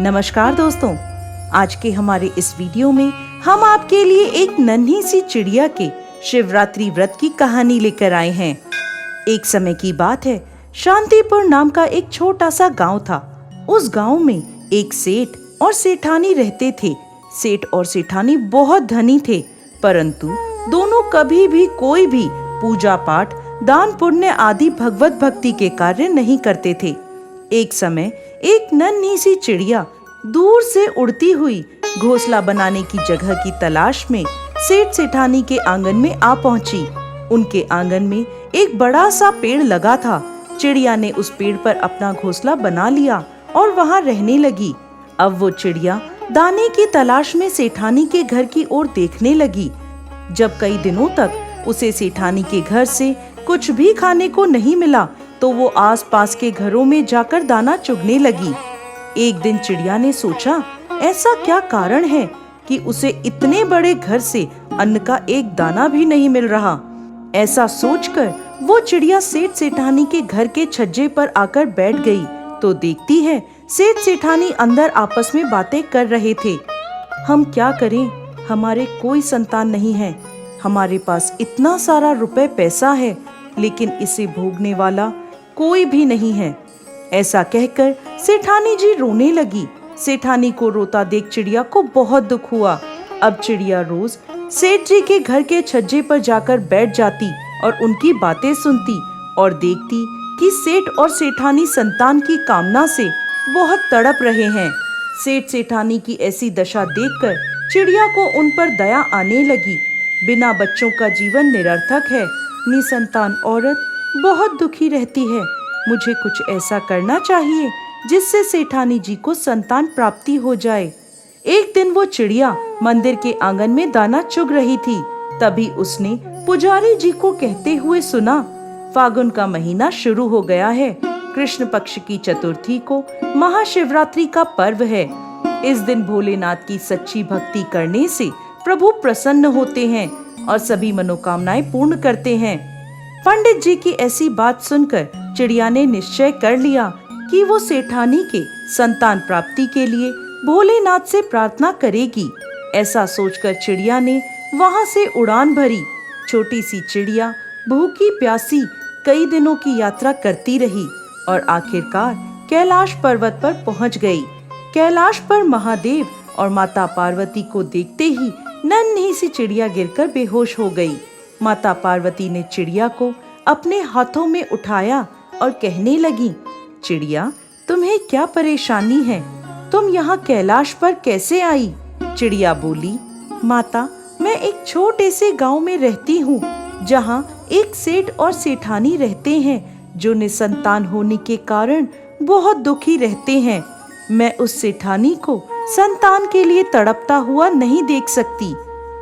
नमस्कार दोस्तों, आज के हमारे इस वीडियो में हम आपके लिए एक नन्ही सी चिड़िया के शिवरात्रि व्रत की कहानी लेकर आए हैं। एक समय की बात है, शांतिपुर नाम का एक छोटा सा गांव था। उस गांव में एक सेठ और सेठानी रहते थे। सेठ और सेठानी बहुत धनी थे, परंतु दोनों कभी भी कोई भी पूजा पाठ, दान पुण्य आदि भगवत भक्ति के कार्य नहीं करते थे। एक समय एक नन्ही सी चिड़िया दूर से उड़ती हुई घोंसला बनाने की जगह की तलाश में सेठ सेठानी के आंगन में आ पहुंची। उनके आंगन में एक बड़ा सा पेड़ लगा था। चिड़िया ने उस पेड़ पर अपना घोंसला बना लिया और वहां रहने लगी। अब वो चिड़िया दाने की तलाश में सेठानी के घर की ओर देखने लगी। जब कई दिनों तक उसे सेठानी के घर से कुछ भी खाने को नहीं मिला, तो वो आसपास के घरों में जाकर दाना चुगने लगी। एक दिन चिड़िया ने सोचा, ऐसा क्या कारण है कि उसे इतने बड़े घर से अन्न का एक दाना भी नहीं मिल रहा। ऐसा सोचकर वो चिड़िया सेठ सेठानी के घर के छज्जे पर आकर बैठ गई, तो देखती है सेठ सेठानी अंदर आपस में बातें कर रहे थे। हम क्या करें, हमारे कोई संतान नहीं है। हमारे पास इतना सारा रुपए पैसा है, लेकिन इसे भोगने वाला कोई भी नहीं है। ऐसा कहकर सेठानी जी रोने लगी। सेठानी को रोता देख चिड़िया को बहुत दुख हुआ। अब चिड़िया रोज सेठ जी के घर के छज्जे पर जाकर बैठ जाती और उनकी बातें सुनती और देखती कि सेठ और सेठानी संतान की कामना से बहुत तड़प रहे हैं। सेठ सेठानी की ऐसी दशा देखकर चिड़िया को उन पर दया आने लगी। बिना बच्चों का जीवन निरर्थक है। निसंतान औरत बहुत दुखी रहती है। मुझे कुछ ऐसा करना चाहिए जिससे सेठानी जी को संतान प्राप्ति हो जाए। एक दिन वो चिड़िया मंदिर के आंगन में दाना चुग रही थी। तभी उसने पुजारी जी को कहते हुए सुना, फागुन का महीना शुरू हो गया है। कृष्ण पक्ष की चतुर्थी को महाशिवरात्रि का पर्व है। इस दिन भोलेनाथ की सच्ची भक्ति करने से प्रभु प्रसन्न होते हैं और सभी मनोकामनाएं पूर्ण करते हैं। पंडित जी की ऐसी बात सुनकर चिड़िया ने निश्चय कर लिया कि वो सेठानी के संतान प्राप्ति के लिए भोलेनाथ से प्रार्थना करेगी। ऐसा सोचकर चिड़िया ने वहां से उड़ान भरी। छोटी सी चिड़िया भूखी प्यासी कई दिनों की यात्रा करती रही और आखिरकार कैलाश पर्वत पर पहुंच गई। कैलाश पर महादेव और माता पार्वती को देखते ही नन्ही सी चिड़िया गिरकर बेहोश हो गई। माता पार्वती ने चिड़िया को अपने हाथों में उठाया और कहने लगी, चिड़िया, तुम्हें क्या परेशानी है? तुम यहाँ कैलाश पर कैसे आई? चिड़िया बोली, माता, मैं एक छोटे से गांव में रहती हूँ, जहाँ एक सेठ और सेठानी रहते हैं, जो निसंतान होने के कारण बहुत दुखी रहते हैं। मैं उस सेठानी को संतान के लिए तड़पता हुआ नहीं देख सकती।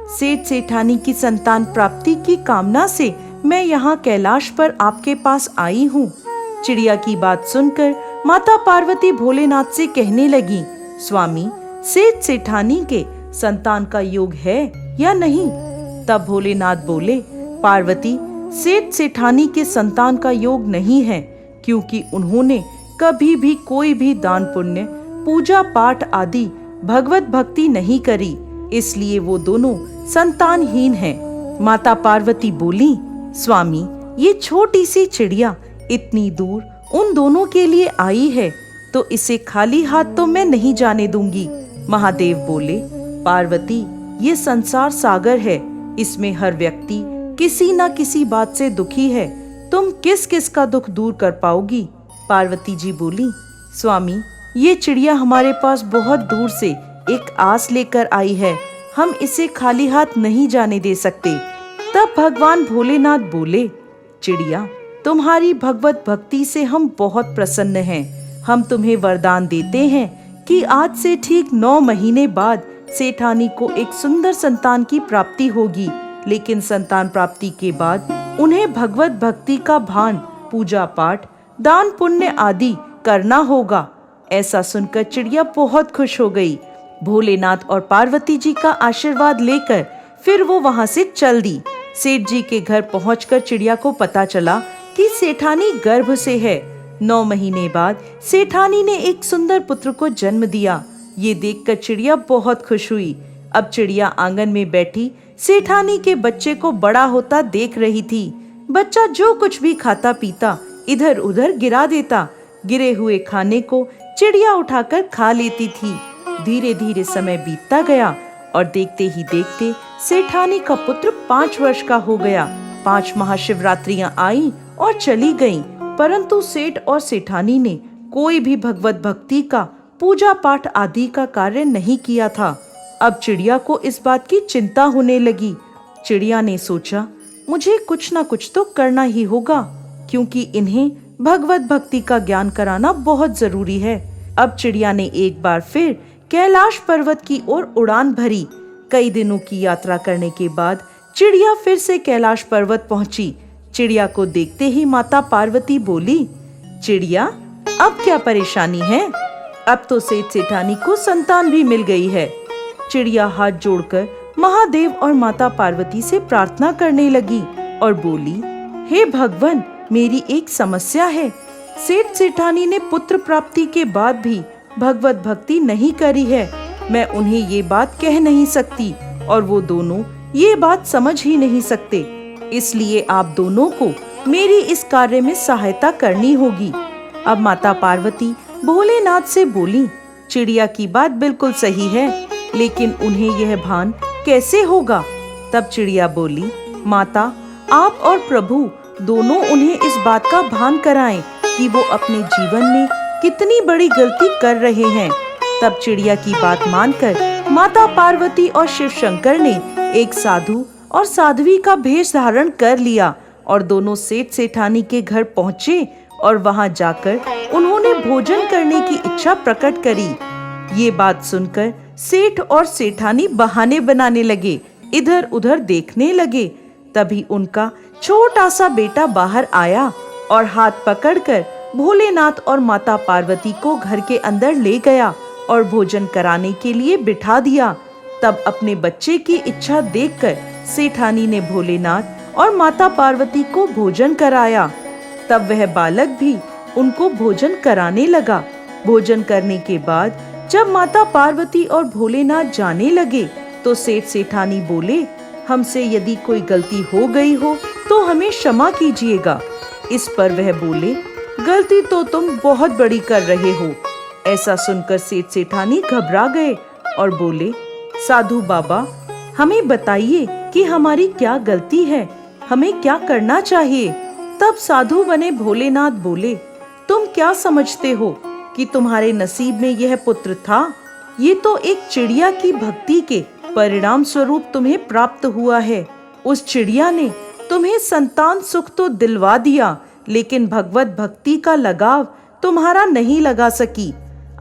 सेठ सेठानी की संतान प्राप्ति की कामना से मैं यहाँ कैलाश पर आपके पास आई हूँ। चिड़िया की बात सुनकर माता पार्वती भोलेनाथ से कहने लगी, स्वामी, सेठ सेठानी के संतान का योग है या नहीं? तब भोलेनाथ बोले, पार्वती, सेठ सेठानी के संतान का योग नहीं है, क्योंकि उन्होंने कभी भी कोई भी दान पुण्य, पूजा पाठ आदि भगवत भक्ति नहीं करी, इसलिए वो दोनों संतानहीन हैं। माता पार्वती बोली, स्वामी, ये छोटी सी चिड़िया इतनी दूर उन दोनों के लिए आई है, तो इसे खाली हाथ तो मैं नहीं जाने दूंगी। महादेव बोले, पार्वती, ये संसार सागर है, इसमें हर व्यक्ति किसी न किसी बात से दुखी है। तुम किस किस का दुख दूर कर पाओगी? पार्वती जी बोली, स्वामी, ये चिड़िया हमारे पास बहुत दूर से एक आस लेकर आई है, हम इसे खाली हाथ नहीं जाने दे सकते। तब भगवान भोलेनाथ बोले, चिड़िया, तुम्हारी भगवत भक्ति से हम बहुत प्रसन्न हैं। हम तुम्हें वरदान देते हैं कि आज से ठीक 9 महीने बाद सेठानी को एक सुंदर संतान की प्राप्ति होगी, लेकिन संतान प्राप्ति के बाद उन्हें भगवत भक्ति का भान, पूजा पाठ, दान पुण्य आदि करना होगा। ऐसा सुनकर चिड़िया बहुत खुश हो गई। भोलेनाथ और पार्वती जी का आशीर्वाद लेकर फिर वो वहां से चल दी। सेठ जी के घर पहुंचकर चिड़िया को पता चला कि सेठानी गर्भ से है। 9 महीने बाद सेठानी ने एक सुंदर पुत्र को जन्म दिया। ये देखकर चिड़िया बहुत खुश हुई। अब चिड़िया आंगन में बैठी सेठानी के बच्चे को बड़ा होता देख रही थी। बच्चा जो कुछ भी खाता पीता इधर उधर गिरा देता। गिरे हुए खाने को चिड़िया उठाकर खा लेती थी। धीरे धीरे समय बीतता गया और देखते ही देखते सेठानी का पुत्र 5 वर्ष का हो गया। 5 महाशिवरात्रियां आई और चली गईं, परंतु सेठ और सेठानी ने कोई भी भगवत भक्ति का पूजा पाठ आदि का कार्य नहीं किया था। अब चिड़िया को इस बात की चिंता होने लगी। चिड़िया ने सोचा, मुझे कुछ ना कुछ तो करना ही होगा, क्योंकि इन्हें भगवत भक्ति का ज्ञान कराना बहुत जरूरी है। अब चिड़िया ने एक बार फिर कैलाश पर्वत की ओर उड़ान भरी। कई दिनों की यात्रा करने के बाद चिड़िया फिर से कैलाश पर्वत पहुंची। चिड़िया को देखते ही माता पार्वती बोली, चिड़िया, अब क्या परेशानी है? अब तो सेठ सेठानी को संतान भी मिल गई है। चिड़िया हाथ जोड़कर महादेव और माता पार्वती से प्रार्थना करने लगी और बोली, हे भगवान, मेरी एक समस्या है। सेठ सेठानी ने पुत्र प्राप्ति के बाद भी भगवत भक्ति नहीं करी है। मैं उन्हें ये बात कह नहीं सकती और वो दोनों ये बात समझ ही नहीं सकते। इसलिए आप दोनों को मेरी इस कार्य में सहायता करनी होगी। अब माता पार्वती भोलेनाथ से बोली, चिड़िया की बात बिल्कुल सही है, लेकिन उन्हें यह भान कैसे होगा? तब चिड़िया बोली, माता, आप और प्रभु दोनों उन्हें इस बात का भान कराएं कि वो अपने जीवन में कितनी बड़ी गलती कर रहे हैं। तब चिड़िया की बात मानकर माता पार्वती और शिव शंकर ने एक साधु और साध्वी का भेष धारण कर लिया और दोनों सेठ सेठानी के घर पहुँचे और वहां जाकर उन्होंने भोजन करने की इच्छा प्रकट करी। ये बात सुनकर सेठ और सेठानी बहाने बनाने लगे, इधर उधर देखने लगे। तभी उनका छोटा सा बेटा बाहर आया और हाथ पकड़कर भोलेनाथ और माता पार्वती को घर के अंदर ले गया और भोजन कराने के लिए बिठा दिया। तब अपने बच्चे की इच्छा देखकर सेठानी ने भोलेनाथ और माता पार्वती को भोजन कराया। तब वह बालक भी उनको भोजन कराने लगा। भोजन करने के बाद जब माता पार्वती और भोलेनाथ जाने लगे तो सेठ सेठानी बोले, हमसे यदि कोई गलती हो गई हो तो हमें क्षमा कीजिएगा। इस पर वह बोले, गलती तो तुम बहुत बड़ी कर रहे हो। ऐसा सुनकर सेठ सेठानी घबरा गए और बोले, साधु बाबा, हमें बताइए कि हमारी क्या गलती है, हमें क्या करना चाहिए? तब साधु बने भोलेनाथ बोले, तुम क्या समझते हो कि तुम्हारे नसीब में यह पुत्र था? ये तो एक चिड़िया की भक्ति के परिणाम स्वरूप तुम्हें प्राप्त हुआ है। उस चिड़िया ने तुम्हें संतान सुख तो दिलवा दिया, लेकिन भगवत भक्ति का लगाव तुम्हारा नहीं लगा सकी।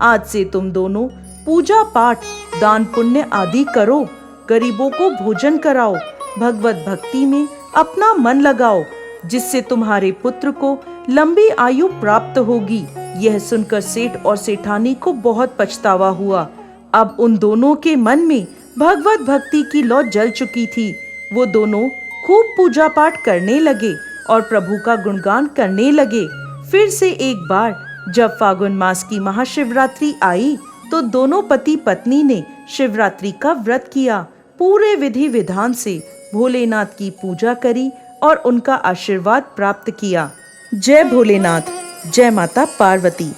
आज से तुम दोनों पूजा पाठ, दान पुण्य आदि करो, गरीबों को भोजन कराओ, भगवत भक्ति में अपना मन लगाओ, जिससे तुम्हारे पुत्र को लंबी आयु प्राप्त होगी। यह सुनकर सेठ और सेठानी को बहुत पछतावा हुआ। अब उन दोनों के मन में भगवत भक्ति की लौ जल चुकी थी। वो दोनों खूब पूजा पाठ करने लगे और प्रभु का गुणगान करने लगे। फिर से एक बार जब फागुन मास की महाशिवरात्रि आई तो दोनों पति पत्नी ने शिवरात्रि का व्रत किया। पूरे विधि विधान से भोलेनाथ की पूजा करी और उनका आशीर्वाद प्राप्त किया। जय भोलेनाथ, जय माता पार्वती।